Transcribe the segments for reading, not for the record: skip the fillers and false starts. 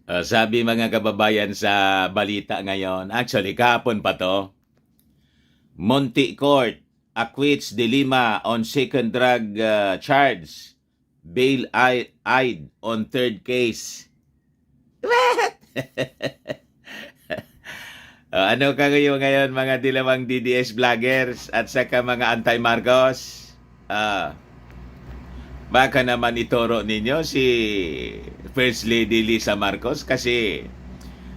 Sabi mga kababayan sa balita ngayon, actually kahapon pa to, Monte Court acquits De Lima on second drug charge. Bail eyed on third case. What? Ano ka ngayon mga dilawang DDS vloggers at saka mga anti-Marcos? Baka naman ituro ninyo si First Lady Lisa Marcos kasi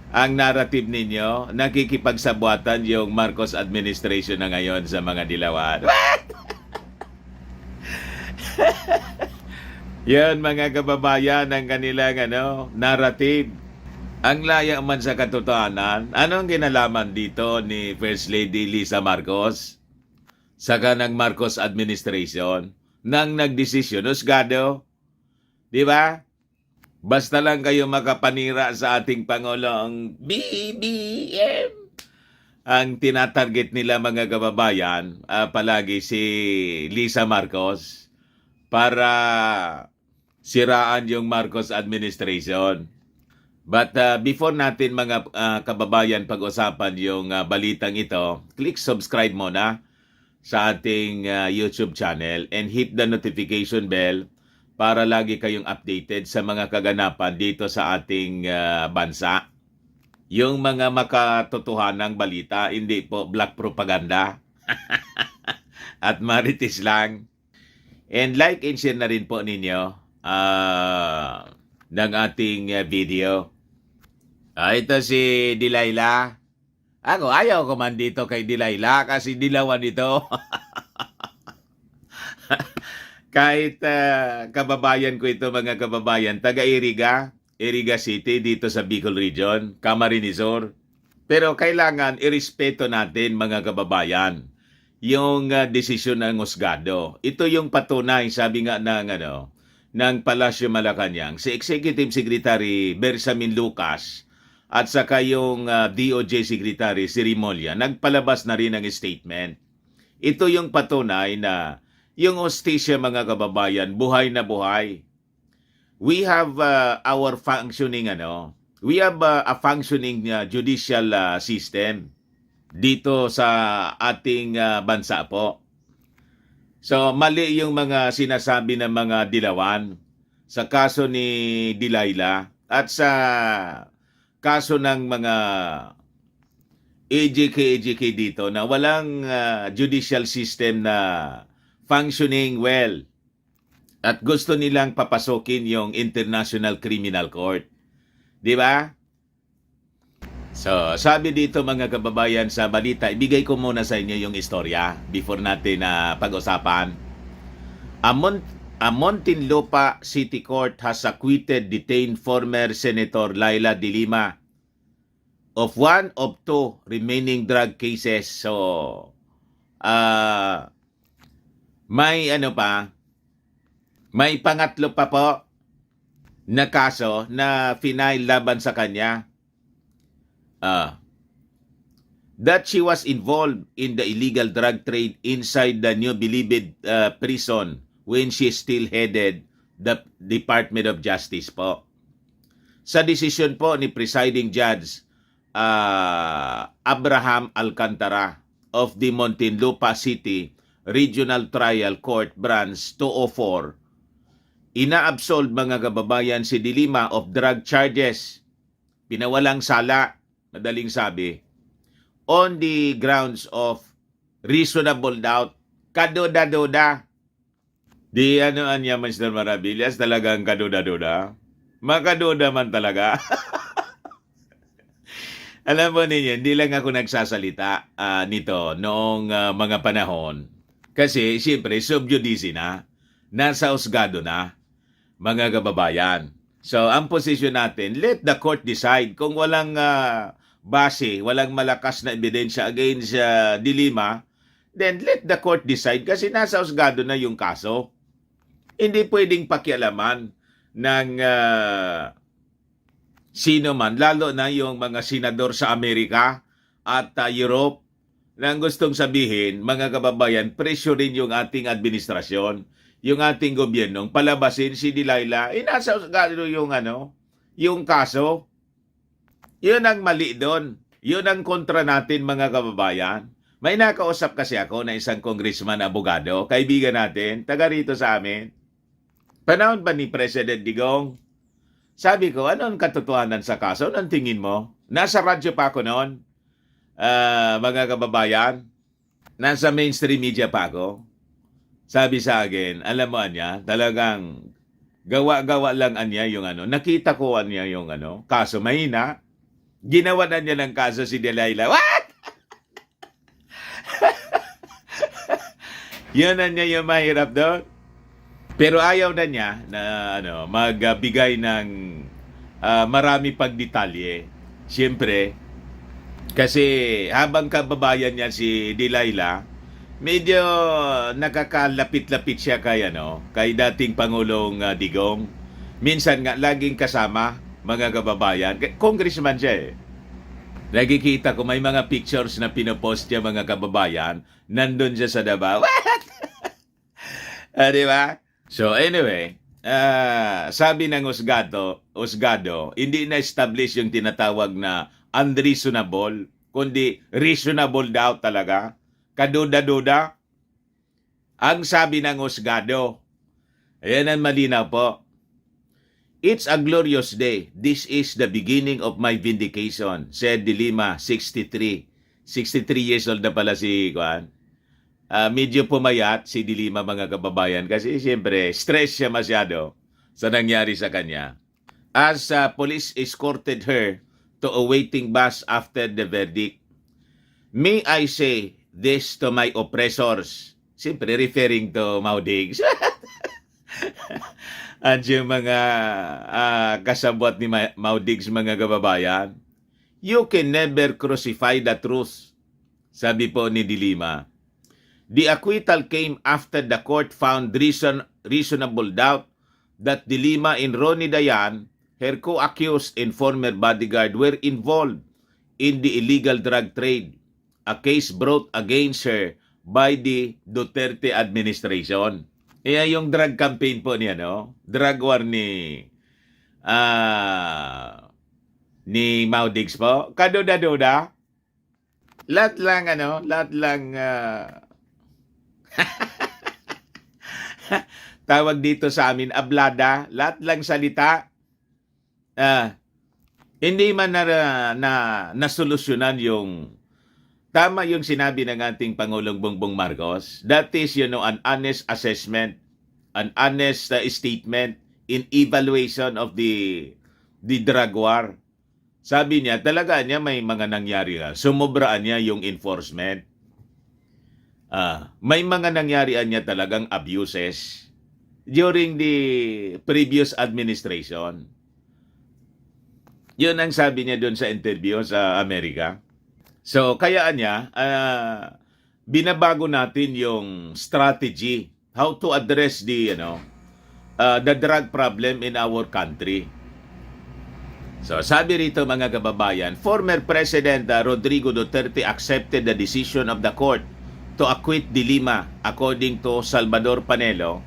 ang narrative ninyo, nakikipagsabuatan yung Marcos administration na ngayon sa mga dilawan. Yan mga kababayan ang kanilang narrative. Ang laya man sa katotohanan, anong ginalaman dito ni First Lady Lisa Marcos sa kanang Marcos administration nang nagdesisyon, husgado? Di ba? Basta lang kayo makapanira sa ating Pangulong BBM. Ang tinatarget nila mga kababayan, palagi si Lisa Marcos para siraan yung Marcos administration. But before natin mga kababayan pag-usapan yung balitang ito, click subscribe muna sa ating YouTube channel and hit the notification bell para lagi kayong updated sa mga kaganapan dito sa ating bansa. Yung mga makatotohanang balita, hindi po black propaganda at marites lang. And like and share na rin po ninyo ng ating video. Ito si Delilah. Ayaw ko man dito kay Delilah kasi dilawan ito. Kahit kababayan ko ito mga kababayan, taga-Iriga, Iriga City dito sa Bicol Region, Camarines-Sur. Pero kailangan irespeto natin mga kababayan yung desisyon ng husgado. Ito yung patunay, sabi nga ng Palasyo Malacanang, si Executive Secretary Bersamin Lucas at saka yung DOJ Secretary si Rimolya, nagpalabas na rin ng statement. Ito yung patunay na yung hustisya mga kababayan, buhay na buhay. We have our functioning we have a functioning judicial system dito sa ating bansa po. So mali yung mga sinasabi ng mga dilawan sa kaso ni Delilah at sa kaso ng mga AJK dito na walang judicial system na functioning well at gusto nilang papasokin yung International Criminal Court. Di ba? So, sabi dito mga kababayan sa balita, ibigay ko muna sa inyo yung istorya before natin pag-usapan. A Muntinlupa City Court has acquitted detained former Senator Laila De Lima of one of two remaining drug cases. So, may may pangatlo pa po na kaso na final laban sa kanya. That she was involved in the illegal drug trade inside the New Bilibid prison when she still headed the Department of Justice po. Sa desisyon po ni Presiding Judge Abraham Alcantara of the Muntinlupa City Regional Trial Court Branch 204, ina-absolve mga kababayan si De Lima of drug charges. Pinawalang sala, madaling sabi, on the grounds of reasonable doubt. Kaduda-duda. Di niya, Mr. Maravillas, talagang kaduda-duda. Makaduda man talaga. Alam mo ninyo, hindi lang ako nagsasalita nito noong mga panahon. Kasi, siyempre, sub judice na. Nasa husgado na, mga kababayan. So, ang posisyon natin, let the court decide kung walang base, walang malakas na ebidensya against De Lima, then let the court decide kasi nasa husgado na yung kaso. Hindi pwedeng pakialaman ng sino man, lalo na yung mga senador sa Amerika at Europe, na gustong sabihin, mga kababayan, presyo rin yung ating administrasyon, yung ating gobyernong palabasin si Delilah. Nasa husgado yung kaso. Yun ang mali doon. Yun ang kontra natin, mga kababayan. May nakausap kasi ako na isang congressman abogado, kaibigan natin, taga rito sa amin. Panahon ba ni President Digong? Sabi ko, ano ang katotohanan sa kaso? Anong tingin mo? Nasa radyo pa ako noon, mga kababayan. Nasa mainstream media pa ako. Sabi sa akin, alam mo Anya, talagang gawa-gawa lang Anya yung nakita ko Anya yung kaso mahina. Ginawa na niya ng kaso si Delilah. What? Yun na niya yung mahirap doon. Pero ayaw na niya na magbigay ng marami pang detalye. Siyempre, kasi habang kababayan niya si Delilah, medyo nakakalapit-lapit siya kay dating Pangulong Digong. Minsan nga laging kasama, mga kababayan. Congressman siya eh. Nakikita ko may mga pictures na pinopost niya, mga kababayan. Nandun siya sa Davao. What? Di ba? So anyway, sabi ng Husgado, hindi na-establish yung tinatawag na unreasonable, kundi reasonable daw talaga. Kaduda-duda. Ang sabi ng Husgado, ayan ang malinaw po. It's a glorious day. This is the beginning of my vindication, said De Lima, 63. 63 years old na pala si Juan. Medyo pumayat si De Lima, mga kababayan, kasi siyempre stress siya masyado sa nangyari sa kanya. As police escorted her to a waiting bus after the verdict, may I say this to my oppressors, siyempre referring to Maudigs. At yung mga kasabot ni Maudigs, mga kababayan, you can never crucify the truth, sabi po ni De Lima. The acquittal came after the court found reasonable doubt that De Lima and Ronnie Dayan, her co-accused and former bodyguard, were involved in the illegal drug trade, a case brought against her by the Duterte administration. Kaya yung drug campaign po niya, drug war ni Maudigs po, kaduda-duda, lahat lang tawag dito sa amin, ablada, lahat lang salita. Hindi man nasolusyonan yung tama yung sinabi ng ating Pangulong Bongbong Marcos. That is, an honest assessment, an honest statement in evaluation of the drug war. Sabi niya, talaga niya may mga nangyari. Sumubraan niya yung enforcement. May mga nangyarian niya talagang abuses during the previous administration. Yun ang sabi niya doon sa interview sa Amerika. So, kaya niya, binabago natin yung strategy, how to address the drug problem in our country. So, sabi rito, mga kababayan, former President Rodrigo Duterte accepted the decision of the court to acquit De Lima, according to Salvador Panelo,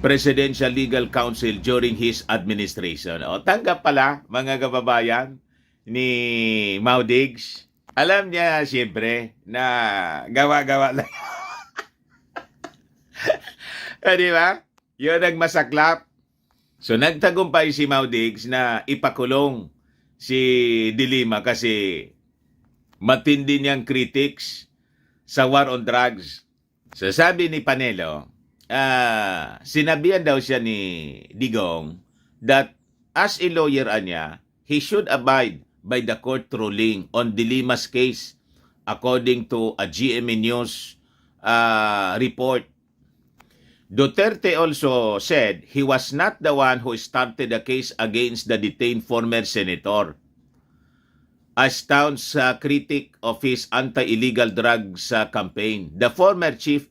Presidential Legal Counsel during his administration. Tanggap pala, mga kababayan, ni Maudigs. Alam niya, siyempre, na gawa-gawa lang. Di ba? Yun ang masaklap. So, nagtagumpay si Maudigs na ipakulong si De Lima kasi matindi niyang critics sa war on drugs. So, sabi ni Panelo, sinabihan daw siya ni Digong that as a lawyer niya, he should abide by the court ruling on De Lima's case, according to a GMA News report. Duterte also said he was not the one who started the case against the detained former senator. A staunch critic of his anti-illegal drugs campaign, the former chief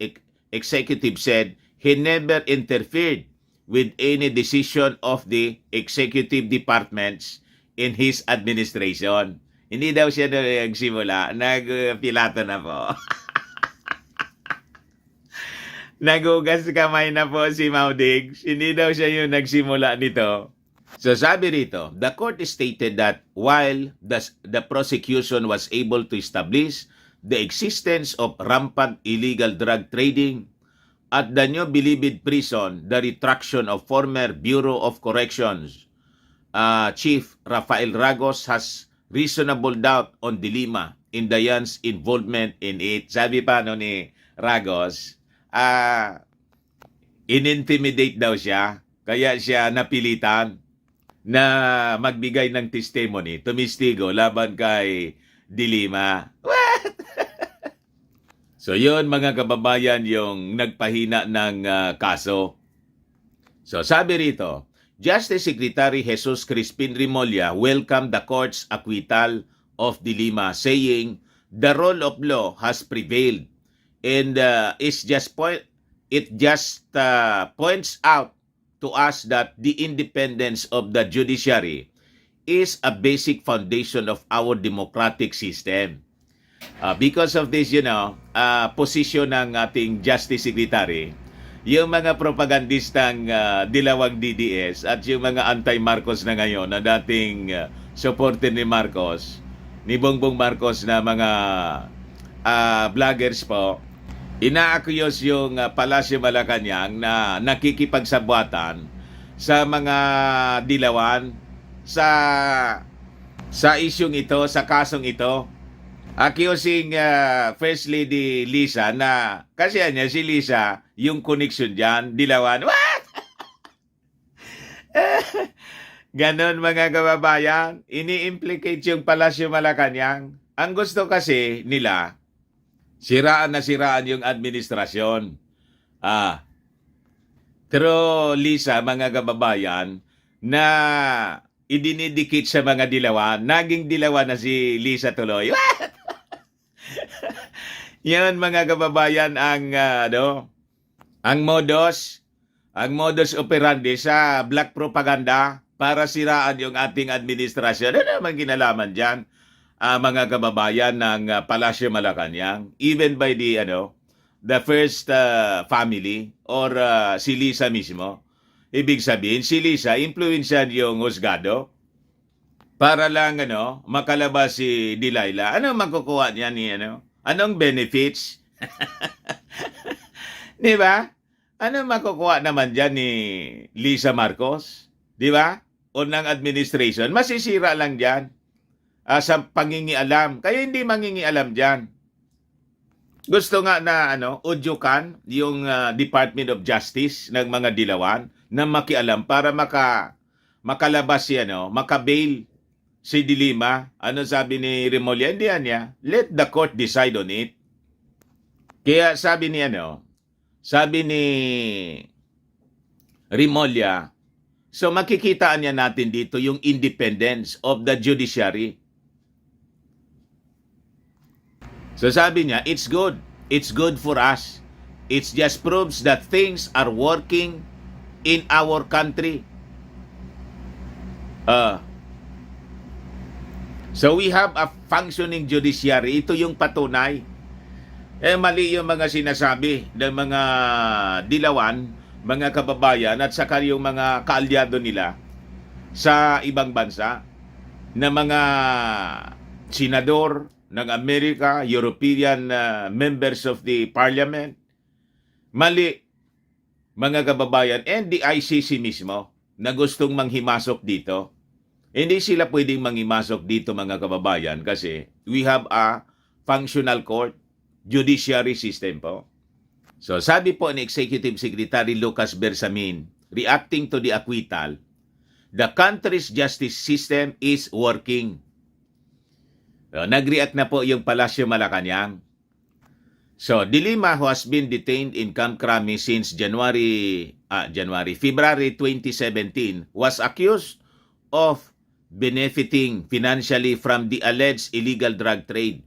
executive said he never interfered with any decision of the executive departments in his administration. Hindi daw siya nagsimula, nagpilato na po. Nagugas kamay na po si Maudigs. Hindi daw siya yung nagsimula nito. So sabi rito, the court stated that while the prosecution was able to establish the existence of rampant illegal drug trading at the New Bilibid prison, the retraction of former Bureau of Corrections Chief Rafael Ragos has reasonable doubt on Dilima in Dayan's involvement in it. Sabi pa no ni Ragos, in-intimidate daw siya, kaya siya napilitan na magbigay ng testimony, tumistigo laban kay Dilima. What? So yun mga kababayan yung nagpahina ng kaso. So sabi rito, Justice Secretary Jesus Crispin Remulla welcomed the court's acquittal of Dilima, saying the rule of law has prevailed and it just points out to us that the independence of the judiciary is a basic foundation of our democratic system. Because of this, position ng ating Justice Secretary, yung mga propagandistang dilawang DDS at yung mga anti-Marcos na ngayon na dating supporter ni Marcos, ni Bongbong Marcos na mga vloggers po, ina-accuse yung Palasyo Malacanang na nakikipagsabwatan sa mga dilawan sa isyung ito, sa kasong ito. Accusing First Lady Lisa na kasi niya si Lisa yung connection diyan, dilawan. What? Ganon mga kababayan, ini-implicate yung Palasyo Malacanang. Ang gusto kasi nila, siraan na siraan yung administrasyon. Pero Lisa, mga kababayan, na idinidikit sa mga dilawan, naging dilawan na si Lisa tuloy. Yan mga kababayan ang modus operandi sa black propaganda para siraan yung ating administrasyon. Ano naman kinalaman dyan? Mga kababayan ng Palasyo Malacanang, even by the first family or si Lisa mismo. Ibig sabihin, si Lisa, influensyan yung husgado para lang makalabas si Delilah. Ano makukuha niya ni Anong benefits? Di ba? Ano makukuha naman dyan ni Lisa Marcos? Di ba? O ng administration, masisira lang dyan. Sa pangingialam. Kaya hindi mangingialam dyan. Gusto nga na udyukan yung Department of Justice ng mga dilawan na makialam para makalabas makabail si Dilima. Ano sabi ni Remulla? Hindi niya. Let the court decide on it. Kaya sabi ni Remulla, so makikitaan niya natin dito yung independence of the judiciary. So sabi niya, it's good. It's good for us. It just proves that things are working in our country. So we have a functioning judiciary. Ito yung patunay. Mali yung mga sinasabi ng mga dilawan, mga kababayan, at saka yung mga kaalyado nila sa ibang bansa na mga senador ng Amerika, European members of the parliament. Mali, mga kababayan, and the ICC mismo na gustong manghimasok dito. Hindi sila pwedeng manghimasok dito, mga kababayan, kasi we have a functional court, judiciary system po. So sabi po ni Executive Secretary Lucas Bersamin, reacting to the acquittal, the country's justice system is working. So, nag-react na po yung Palasyo Malacanang. So, Dilima, who has been detained in Camp Crame since February 2017, was accused of benefiting financially from the alleged illegal drug trade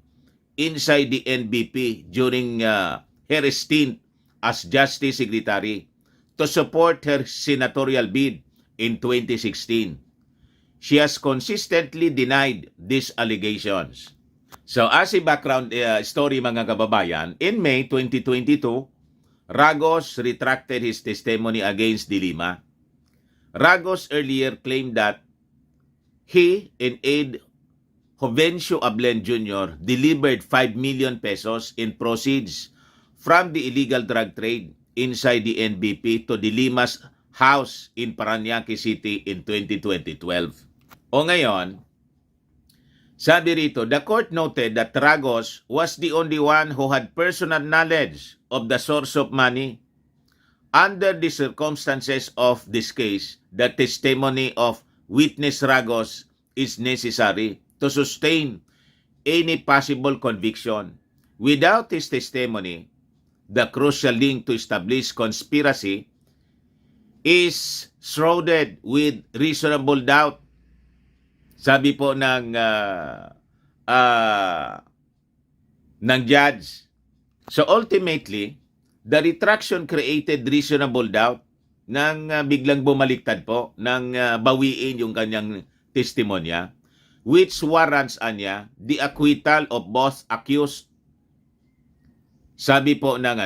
inside the NBP during her stint as Justice Secretary to support her senatorial bid in 2016. She has consistently denied these allegations. So as a background story, mga kababayan, in May 2022, Ragos retracted his testimony against Dilima. Ragos earlier claimed that he and aide Jovencio Ablen Jr. delivered 5 million pesos in proceeds from the illegal drug trade inside the NBP to De Lima's house in Parañaque City in 2012. O ngayon, sabi rito, the court noted that Ragos was the only one who had personal knowledge of the source of money. Under the circumstances of this case, the testimony of witness Ragos is necessary to sustain any possible conviction. Without his testimony, the crucial link to establish conspiracy is shrouded with reasonable doubt. Sabi po ng judge. So ultimately, the retraction created reasonable doubt nang biglang bumaliktad po, nang bawiin yung kanyang testimonya, which warrants anya the acquittal of both accused. Sabi po ng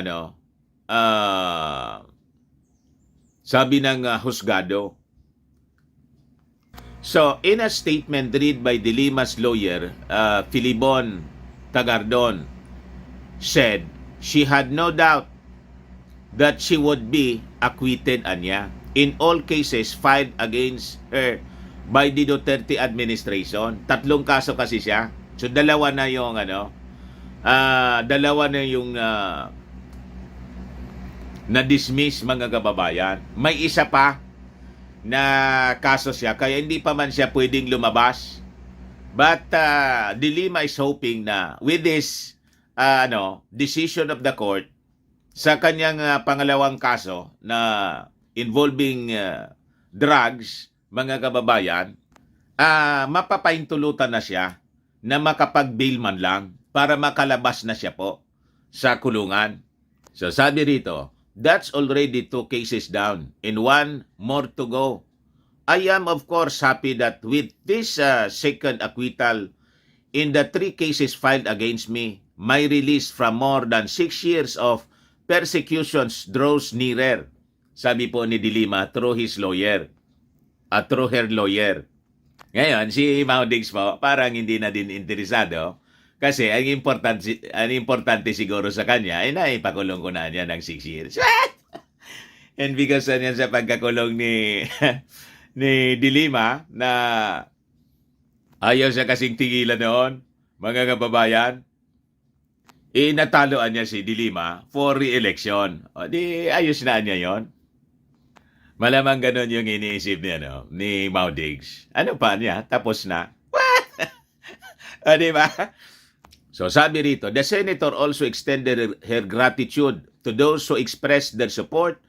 sabi ng husgado. So, in a statement read by De Lima's lawyer, Filibon Tagardon, said she had no doubt that she would be acquitted anya in all cases filed against her by the Duterte administration. 3 kaso kasi siya. So dalawa na yung na-dismiss mga kababayan. May isa pa na kaso siya kaya hindi pa man siya pwedeng lumabas. But De Lima is hoping na with this decision of the court sa kanyang pangalawang kaso na involving drugs, mga kababayan, mapapahintulutan na siya na makapag-bail man lang para makalabas na siya po sa kulungan. So sabi rito, that's already 2 cases down and 1 more to go. I am of course happy that with this second acquittal in the 3 cases filed against me, my release from more than 6 years of persecutions draws nearer. Sabi po ni De Lima through his lawyer. Through her lawyer. Ngayon, si Maudix po, parang hindi na din interesado kasi ang importante siguro sa kanya ay naipakulong ko na niya ng 6 years. And because niyan sa pagkakulong ni De Lima na ayaw siya kasing tigilan noon, mga kababayan, nataloan niya si De Lima for re-election. O di ayos na niya yon. Malamang ganon yung iniisip niya, ni Maudix. Ano pa niya? Tapos na. What? O, diba? So, sabi rito, the senator also extended her gratitude to those who expressed their support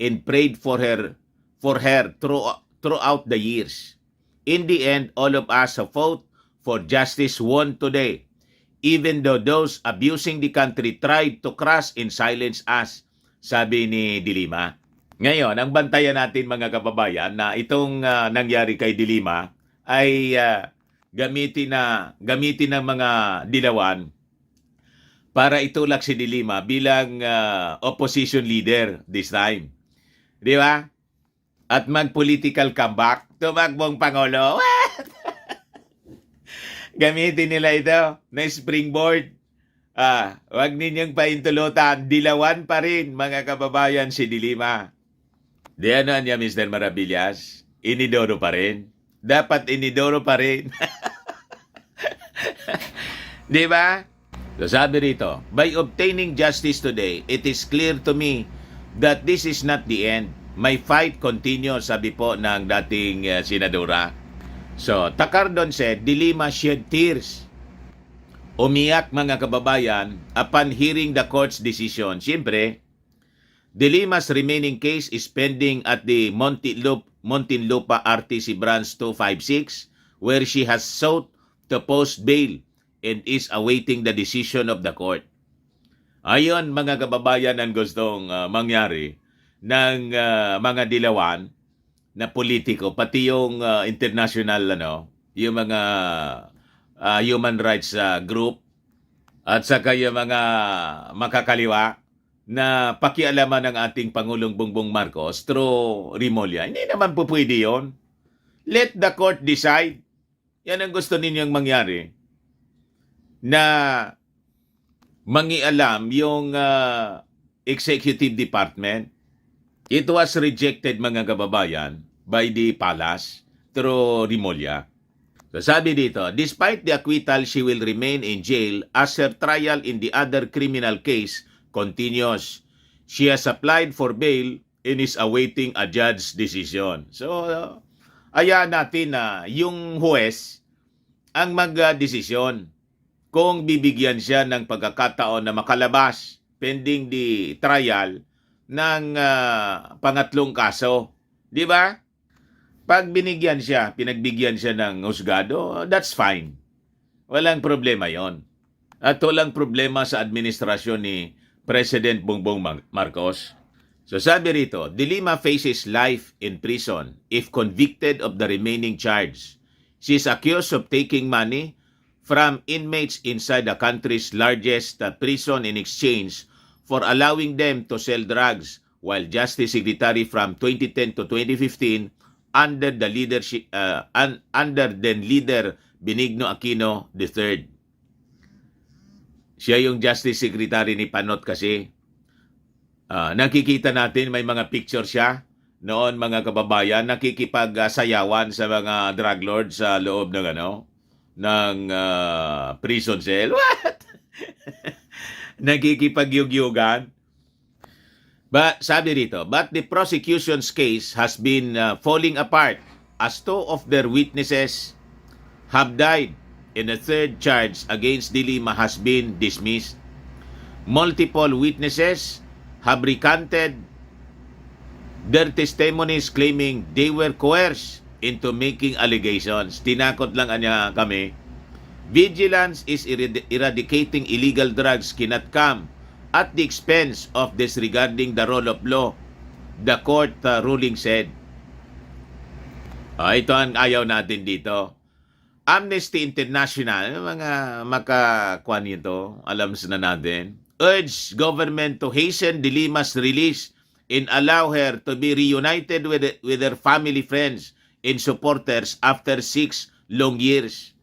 and prayed for her throughout the years. In the end, all of us who fought for justice won today, even though those abusing the country tried to crush in silence us, sabi ni De Lima. Ngayon, ang bantayan natin mga kababayan na itong nangyari kay De Lima ay gamitin ng mga dilawan para itulak si De Lima bilang opposition leader this time. Di ba? At mag-political comeback, tumakbong Pangulo. Gamitin nila ito na springboard. Wag ninyong paintulutan, dilawan pa rin mga kababayan si De Lima. Di ano niya, Mr. Maravillas? Inidoro pa rin. Dapat inidoro pa rin. Di ba? So sabi rito, by obtaining justice today, it is clear to me that this is not the end. My fight continues, sabi po ng dating senadora. So, Takardon said, De Lima shed tears. Umiyak mga kababayan upon hearing the court's decision. Siyempre, De Lima's remaining case is pending at the Muntinlupa RTC Branch 256 where she has sought to post bail and is awaiting the decision of the court. Ayon mga kababayan ang gustong mangyari ng mga dilawan na politiko, pati yung international, yung mga human rights group at saka yung mga makakaliwa na pakialaman ng ating Pangulong Bongbong Marcos through Rimulya. Hindi naman po pwede yun. Let the court decide. Yan ang gusto ninyong mangyari. Na mangialam yung executive department. It was rejected, mga kababayan, by the palace through Rimulya. So sabi dito, despite the acquittal, she will remain in jail as her trial in the other criminal case continues. She has applied for bail and is awaiting a judge's decision. So, hayaan natin na yung huwes ang magdesisyon kung bibigyan siya ng pagkakataon na makalabas pending the trial ng pangatlong kaso. Di ba? Pag binigyan siya, pinagbigyan siya ng husgado, that's fine. Walang problema yon. At walang problema sa administrasyon ni President Bongbong Marcos. So sabi rito, De Lima faces life in prison if convicted of the remaining charge. She is accused of taking money from inmates inside the country's largest prison in exchange for allowing them to sell drugs, while Justice Secretary from 2010 to 2015 under the leadership under then leader Benigno Aquino III. Siya yung Justice Secretary ni Panot kasi. Nakikita natin may mga picture siya noon, mga kababayan, nakikipagsayawan sa mga drug lords sa loob ng ng prison cell. What? Nakikipagyugyugan. But sabi dito, but the prosecution's case has been falling apart as two of their witnesses have died and a third charge against De Lima has been dismissed. Multiple witnesses have recanted their testimonies claiming they were coerced into making allegations. Tinakot lang niya kami. Vigilance is eradicating illegal drugs cannot come at the expense of disregarding the rule of law, the court ruling said. Ito ang ayaw natin dito. Amnesty International, mga makakuan nito, alam na natin, urge government to hasten De Lima's release and allow her to be reunited with her family, friends, and supporters after 6 long years.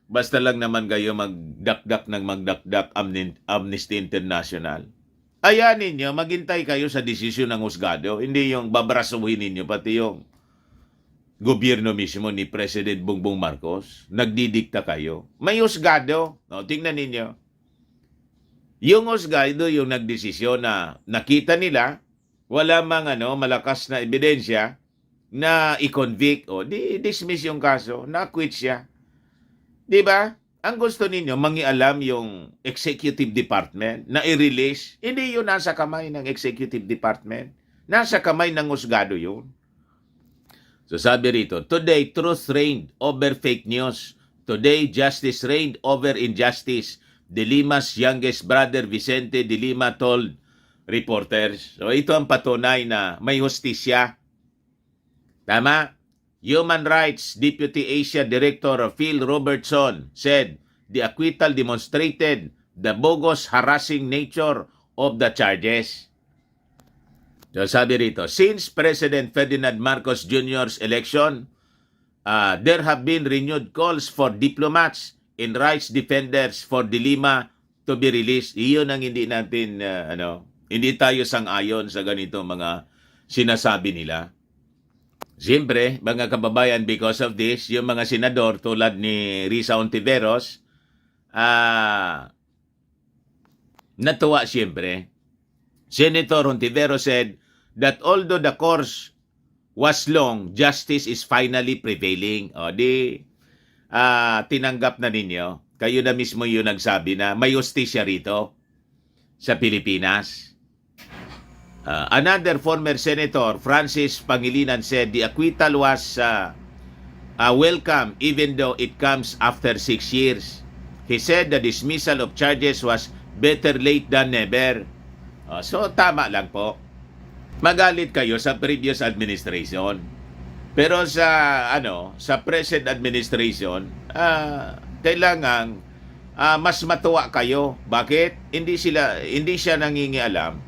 Basta lang naman kayo magdakdak Amnesty International. Ayan ninyo, maghintay kayo sa desisyon ng husgado. Hindi yung babrasuhin ninyo, pati yung gobyerno mismo ni President Bongbong Marcos. Nagdidikta kayo. May husgado. No, tingnan ninyo. Yung husgado yung nagdesisyon na nakita nila, wala mang malakas na ebidensya na i-convict o di-dismiss yung kaso, na-acquit siya. Di ba? Ang gusto ninyo, mangialam yung executive department na i-release. Hindi yun nasa kamay ng executive department. Nasa kamay ng husgado yun. So sabi rito, today truth reigned over fake news. Today justice reigned over injustice. De Lima's youngest brother Vicente De Lima told reporters. So ito ang patunay na may hustisya. Tama? Human Rights Deputy Asia Director Phil Robertson said the acquittal demonstrated the bogus, harassing nature of the charges. So sabi rito, since President Ferdinand Marcos Jr.'s election, there have been renewed calls for diplomats and rights defenders for De Lima to be released. Iyon ang hindi natin, hindi tayo sang-ayon sa ganito mga sinasabi nila. Siyempre, mga kababayan, because of this, yung mga senador tulad ni Risa Hontiveros, natuwa siyempre. Senator Hontiveros said that although the course was long, justice is finally prevailing. O tinanggap na ninyo. Kayo na mismo yung nagsabi na may hustisya rito sa Pilipinas. Another former senator, Francis Pangilinan, said the acquittal was welcome even though it comes after 6 years. He said the dismissal of charges was better late than never. So tama lang po. Magalit kayo sa previous administration. Pero sa present administration, kailangan mas matuwa kayo. Bakit? Hindi siya nangingialam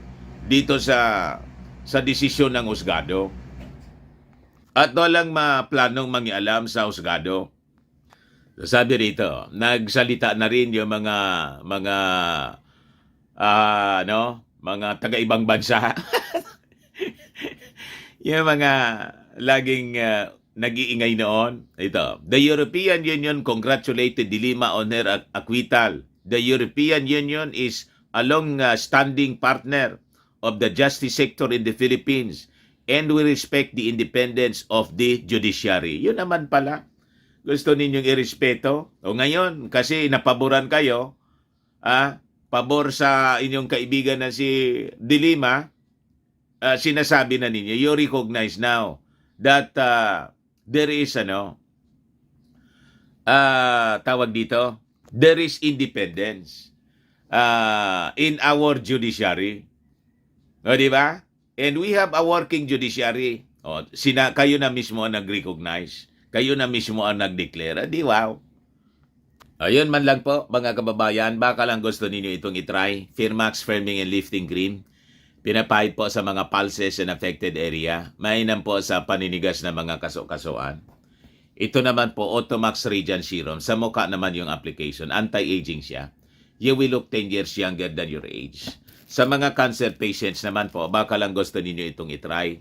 dito sa desisyon ng husgado. At walang planong mangialam sa husgado. Sabi rito, nagsalita na rin yung mga taga-ibang bansa. Yung mga laging nag-iingay noon. Ito, the European Union congratulated Dilima on her acquittal. The European Union is a long-standing partner of the justice sector in the Philippines and we respect the independence of the judiciary. Yun naman pala. Gusto ninyong irespeto. O ngayon, kasi napaboran kayo, pabor sa inyong kaibigan na si Dilima, sinasabi na ninyo, you recognize now that there is, tawag dito, there is independence in our judiciary. O, di ba? And we have a working judiciary. O, kayo na mismo ang nag-recognize. Kayo na mismo ang nag-declare. Di wow. Ayun man lang po, mga kababayan. Baka lang gusto ninyo itong itry. Firmax Firming and Lifting Cream. Pinapahid po sa mga pulses and affected area. Mainam po sa paninigas na mga kaso-kasuan. Ito naman po, Automax Radiant Serum. Sa mukha naman yung application. Anti-aging siya. You will look 10 years younger than your age. Sa mga cancer patients naman po, baka lang gusto ninyo itong itry.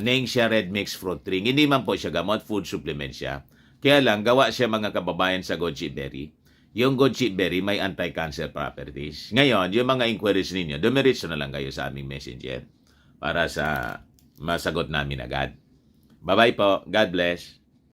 Nengxia Red Mix Fruit Drink. Hindi man po siya gamot, food supplement siya. Kaya lang, gawa siya mga kababayan sa goji berry. Yung goji berry may anti-cancer properties. Ngayon, yung mga inquiries ninyo, dumiretso na lang kayo sa aming messenger para sa masagot namin agad. Bye-bye po. God bless.